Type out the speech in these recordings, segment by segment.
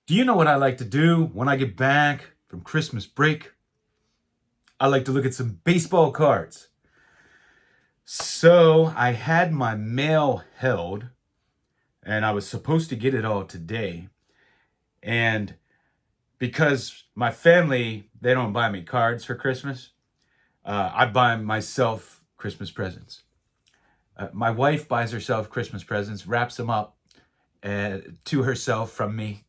Do you know what I like to do when I get back from Christmas break? I like to look at some baseball cards. So I had my mail held and I was supposed to get it all today. And because my family, they don't buy me cards for Christmas, I buy myself Christmas presents. My wife buys herself Christmas presents, wraps them up to herself from me.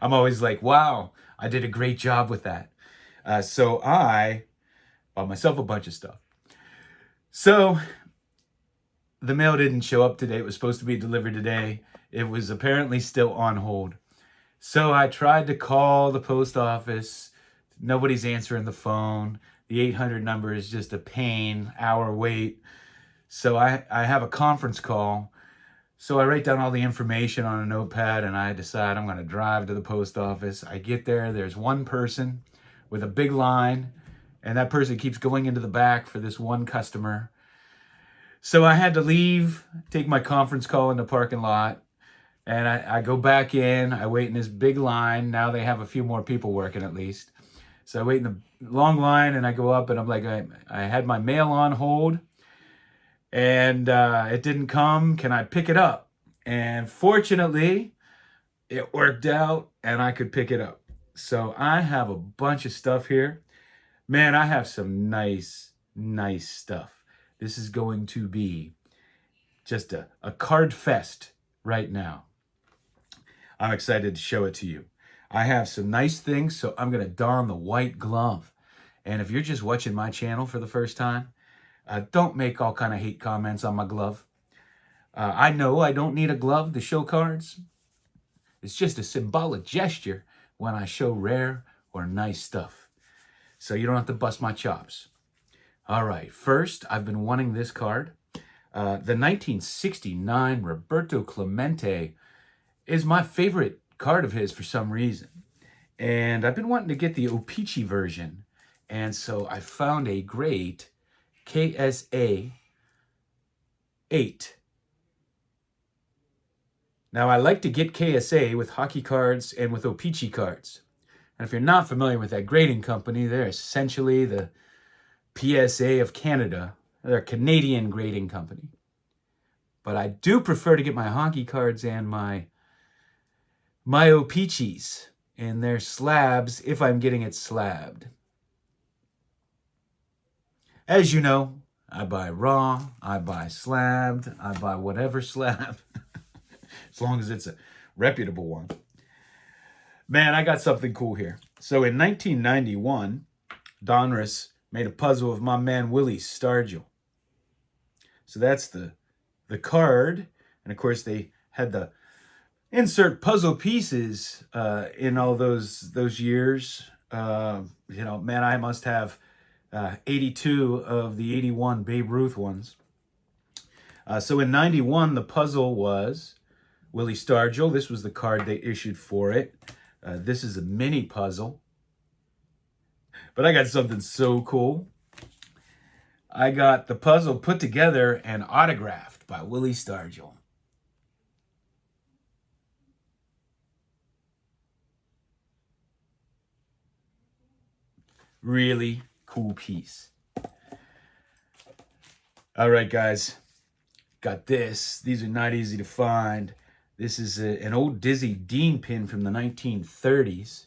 I'm always like, wow, I did a great job with that. So I bought myself a bunch of stuff. So the mail didn't show up today. It was supposed to be delivered today. It was apparently still on hold. So I tried to call the post office. Nobody's answering the phone. The 800 number is just a pain, hour wait. So I have a conference call. So I write down all the information on a notepad and I decide I'm going to drive to the post office. I get there. There's one person with a big line, and that person keeps going into the back for this one customer. So I had to leave, take my conference call in the parking lot, and I go back in. I wait in this big line. Now they have a few more people working at least. So I wait in the long line and I go up and I'm like, I had my mail on hold and it didn't come. Can I pick it up? And fortunately, it worked out and I could pick it up. So I have a bunch of stuff here. Man, I have some nice stuff. This is going to be just a CardFest right now. I'm excited to show it to you. I have some nice things, so I'm going to don the white glove. And if you're just watching my channel for the first time, don't make all kind of hate comments on my glove. I know I don't need a glove to show cards. It's just a symbolic gesture when I show rare or nice stuff. So you don't have to bust my chops. All right, first, I've been wanting this card. The 1969 Roberto Clemente is my favorite card of his for some reason. And I've been wanting to get the O-Pee-Chee version. And so I found a great KSA 8. Now, I like to get KSA with hockey cards and with O-Pee-Chee cards. And if you're not familiar with that grading company, they're essentially the PSA of Canada. They're a Canadian grading company. But I do prefer to get my hockey cards and my O-Pee-Chees in their slabs if I'm getting it slabbed. As you know, I buy raw, I buy slabbed, I buy whatever slab. As long as it's a reputable one. Man, I got something cool here. So in 1991, Donruss made a puzzle of my man Willie Stargell. So that's the card. And of course, they had the insert puzzle pieces in all those years. Man, I must have 82 of the 81 Babe Ruth ones. So in 91, the puzzle was Willie Stargell. This was the card they issued for it. This is a mini puzzle. But I got something so cool. I got the puzzle put together and autographed by Willie Stargell. Really cool piece. All right, guys. Got this. These are not easy to find. This is an old Dizzy Dean pin from the 1930s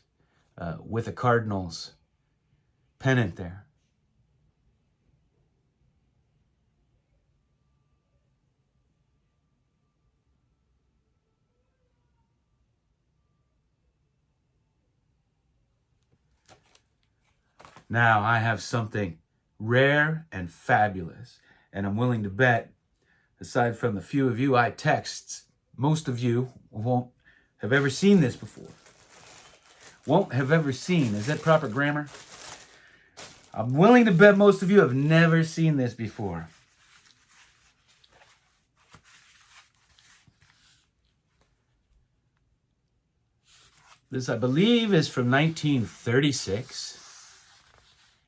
with a Cardinals pennant there. Now I have something rare and fabulous, and I'm willing to bet, aside from the few of you I text, most of you won't have ever seen this before. Won't have ever seen. Is that proper grammar? I'm willing to bet most of you have never seen this before. This, I believe, is from 1936.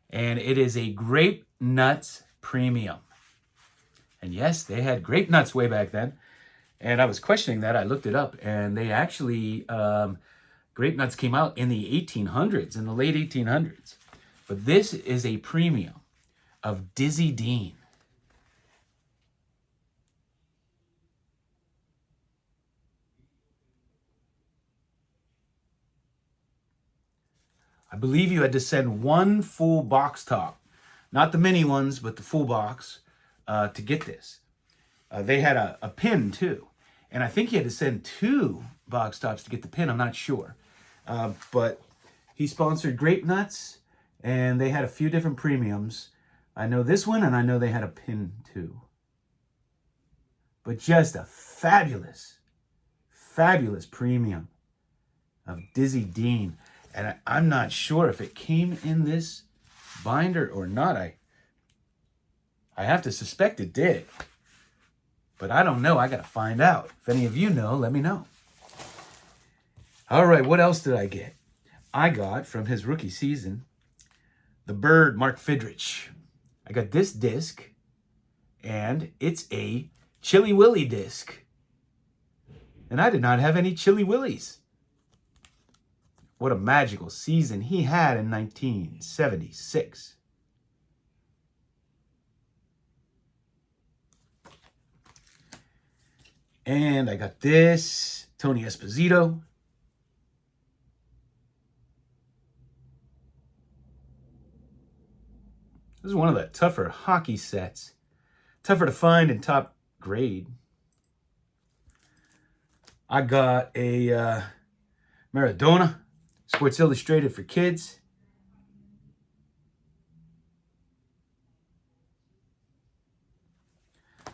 And it is a Grape Nuts Premium. And yes, they had grape nuts way back then. And I was questioning that. I looked it up, and they actually, grape nuts came out in the 1800s, in the late 1800s. But this is a premium of Dizzy Dean. I believe you had to send one full box top, not the mini ones, but the full box, to get this. They had a pin too. And I think he had to send two box tops to get the pin. I'm not sure. But he sponsored Grape Nuts, and they had a few different premiums. I know this one, and I know they had a pin too. But just a fabulous, fabulous premium of Dizzy Dean. And I'm not sure if it came in this binder or not. I have to suspect it did. But I don't know. I got to find out. If any of you know, let me know. All right, what else did I get? I got, from his rookie season, the Bird Mark Fidrich. I got this disc, and it's a Chili Willy disc. And I did not have any Chili Willies. What a magical season he had in 1976. And I got this, Tony Esposito. This is one of the tougher hockey sets. Tougher to find in top grade. I got a Maradona, Sports Illustrated for kids.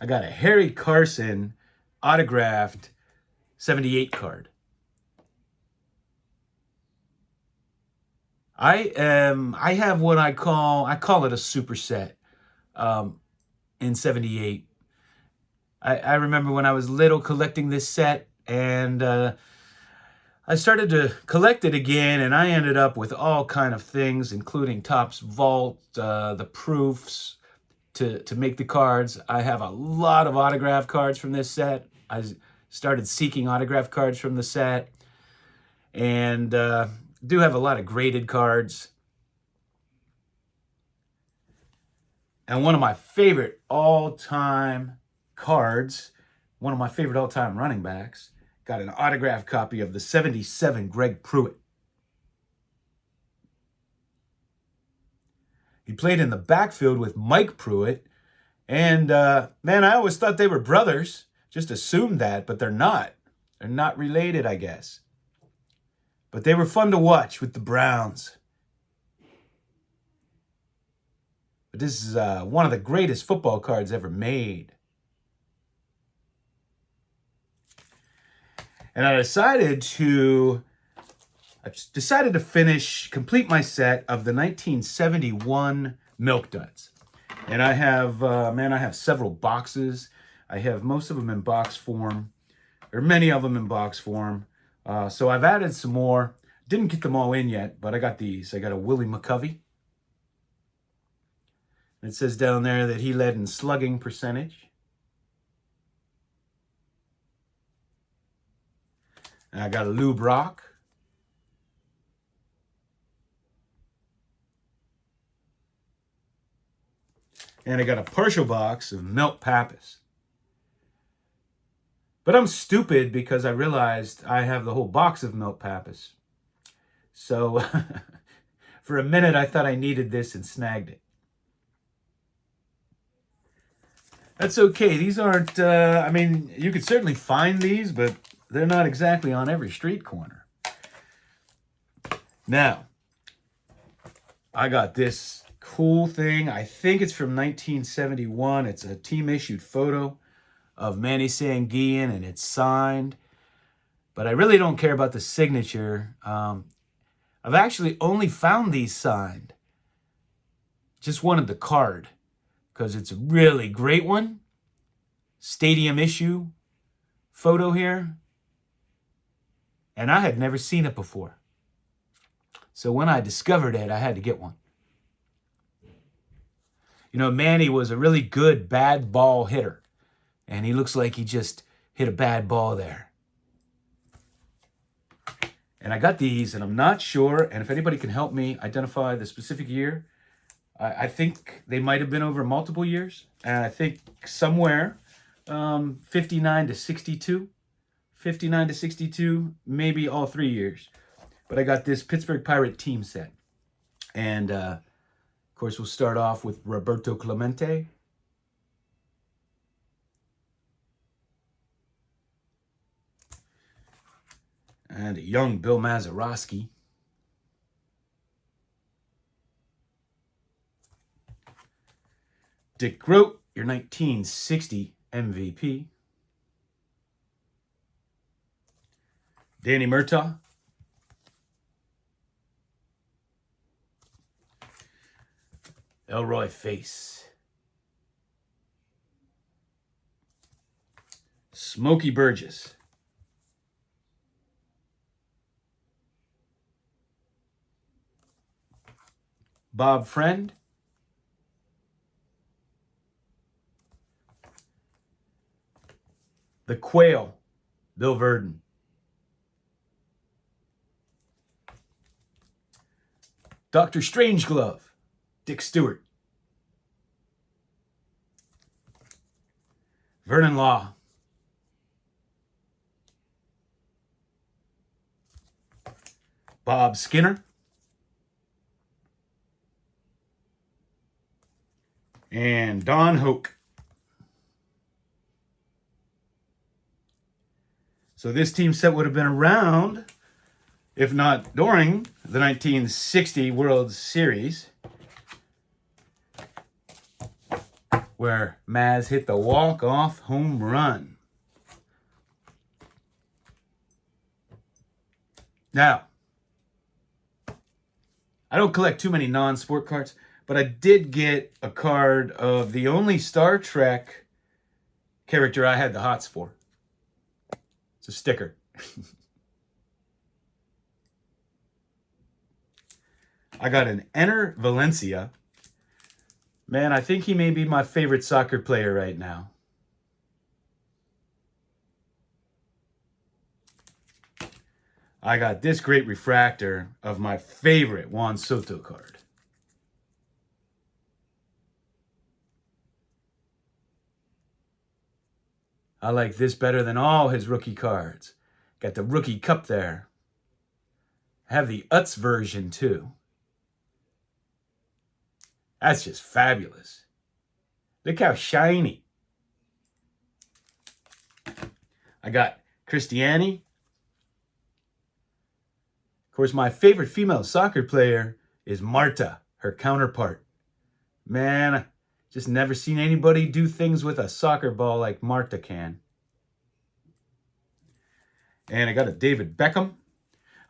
I got a Harry Carson autographed 78 card. I have what I call it a superset in 78. I remember when I was little collecting this set, and I started to collect it again, and I ended up with all kind of things, including Topps Vault, the proofs to make the cards. I have a lot of autograph cards from this set. I started seeking autograph cards from the set, and do have a lot of graded cards. And one of my favorite all-time cards, one of my favorite all-time running backs, got an autographed copy of the 77 Greg Pruitt. He played in the backfield with Mike Pruitt. And, man, I always thought they were brothers. Just assumed that, but they're not. They're not related, I guess. But they were fun to watch with the Browns. But this is one of the greatest football cards ever made. And I decided to complete my set of the 1971 Milk Duds. And I have, I have several boxes. I have most of them in box form, or many of them in box form. So I've added some more. Didn't get them all in yet, but I got these. I got a Willie McCovey. It says down there that he led in slugging percentage. And I got a Lou Brock. And I got a partial box of Milt Pappas. But I'm stupid because I realized I have the whole box of Milt Pappas. So for a minute I thought I needed this and snagged it. That's okay. These aren't, you could certainly find these, but they're not exactly on every street corner. Now, I got this cool thing. I think it's from 1971. It's a team-issued photo of Manny Sanguillen, and it's signed. But I really don't care about the signature. I've actually only found these signed. Just wanted the card, because it's a really great one. Stadium issue photo here. And I had never seen it before. So when I discovered it, I had to get one. You know, Manny was a really good bad ball hitter. And he looks like he just hit a bad ball there. And I got these, and I'm not sure, and if anybody can help me identify the specific year, I think they might have been over multiple years, and I think somewhere 59 to 62, 59 to 62, maybe all 3 years. But I got this Pittsburgh Pirate team set. And, of course, we'll start off with Roberto Clemente. And a young Bill Mazeroski. Dick Groat, your 1960 MVP. Danny Murtaugh. Elroy Face. Smokey Burgess. Bob Friend. The Quail, Bill Verdon. Dr. Strangeglove, Dick Stewart. Vernon Law. Bob Skinner. And Don Hoke. So this team set would have been around, if not during, the 1960 World Series, where Maz hit the walk-off home run. Now, I don't collect too many non-sport cards, but I did get a card of the only Star Trek character I had the hots for. It's a sticker. I got an Enner Valencia. Man, I think he may be my favorite soccer player right now. I got this great refractor of my favorite Juan Soto card. I like this better than all his rookie cards. Got the rookie cup there. I have the Utz version too. That's just fabulous. Look how shiny. I got Christiani. Of course, my favorite female soccer player is Marta, her counterpart. Man, just never seen anybody do things with a soccer ball like Marta can. And I got a David Beckham.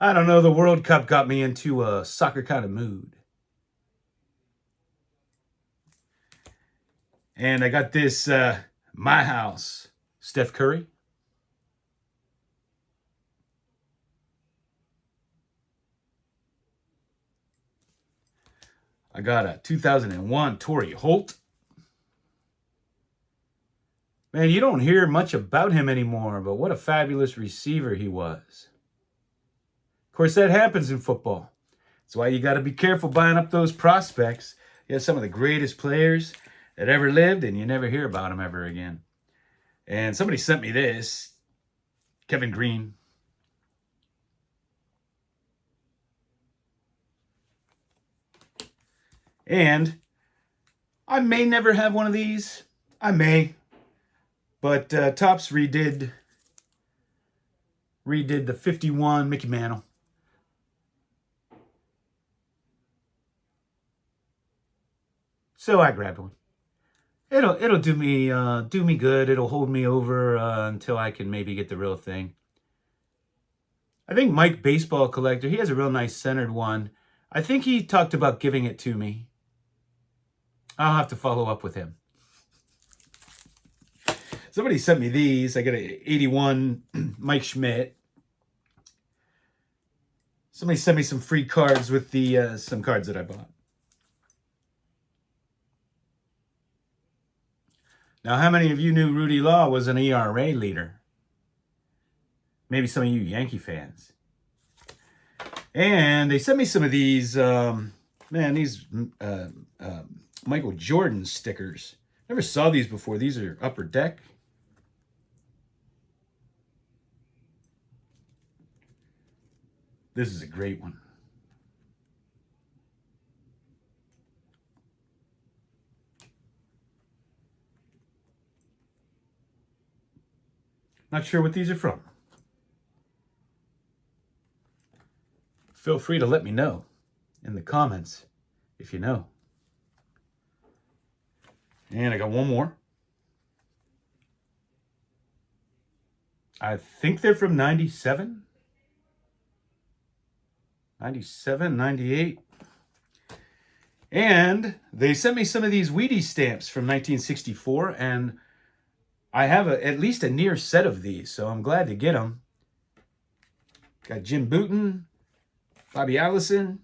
I don't know, the World Cup got me into a soccer kind of mood. And I got this My House, Steph Curry. I got a 2001 Torrey Holt. Man, you don't hear much about him anymore, but what a fabulous receiver he was. Of course, that happens in football. That's why you got to be careful buying up those prospects. You have some of the greatest players that ever lived, and you never hear about them ever again. And somebody sent me this. Kevin Green. And I may never have one of these. I may. But Topps redid the 51 Mickey Mantle. So I grabbed one. It'll do me good. It'll hold me over until I can maybe get the real thing. I think Mike Baseball Collector, he has a real nice centered one. I think he talked about giving it to me. I'll have to follow up with him. Somebody sent me these. I got an 81 Mike Schmidt. Somebody sent me some free cards with the some cards that I bought. Now, how many of you knew Rudy Law was an ERA leader? maybe some of you Yankee fans. And they sent me some of these, these Michael Jordan stickers. Never saw these before. These are Upper Deck. This is a great one. Not sure what these are from. Feel free to let me know in the comments if you know. And I got one more. I think they're from 97. 97, 98. And they sent me some of these Wheaties stamps from 1964, and I have at least a near set of these, so I'm glad to get them. Got Jim Bouton, Bobby Allison.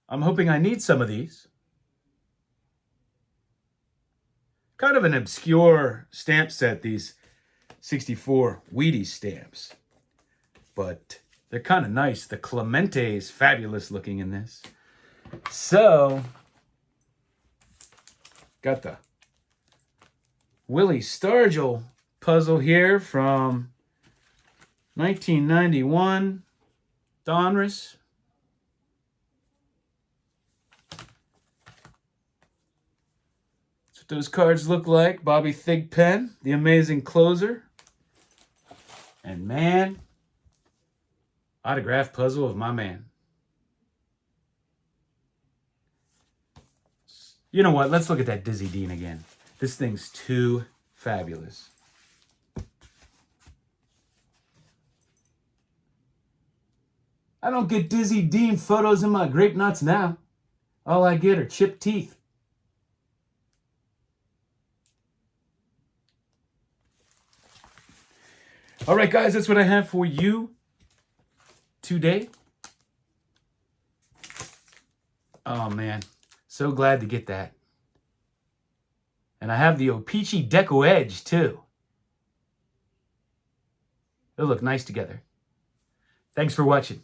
I'm hoping I need some of these. Kind of an obscure stamp set, these 64 Wheaties stamps. But they're kind of nice. The Clemente is fabulous looking in this. So, got the Willie Stargell puzzle here from 1991. Donruss. That's what those cards look like. Bobby Thigpen, the amazing closer. And man, autograph puzzle of my man. You know what? Let's look at that Dizzy Dean again. This thing's too fabulous. I don't get Dizzy Dean photos in my grape nuts now. All I get are chipped teeth. All right, guys, that's what I have for you today. Oh, man. So glad to get that. And I have the O-Pee-Chee Deco Edge, too. They'll look nice together. Thanks for watching.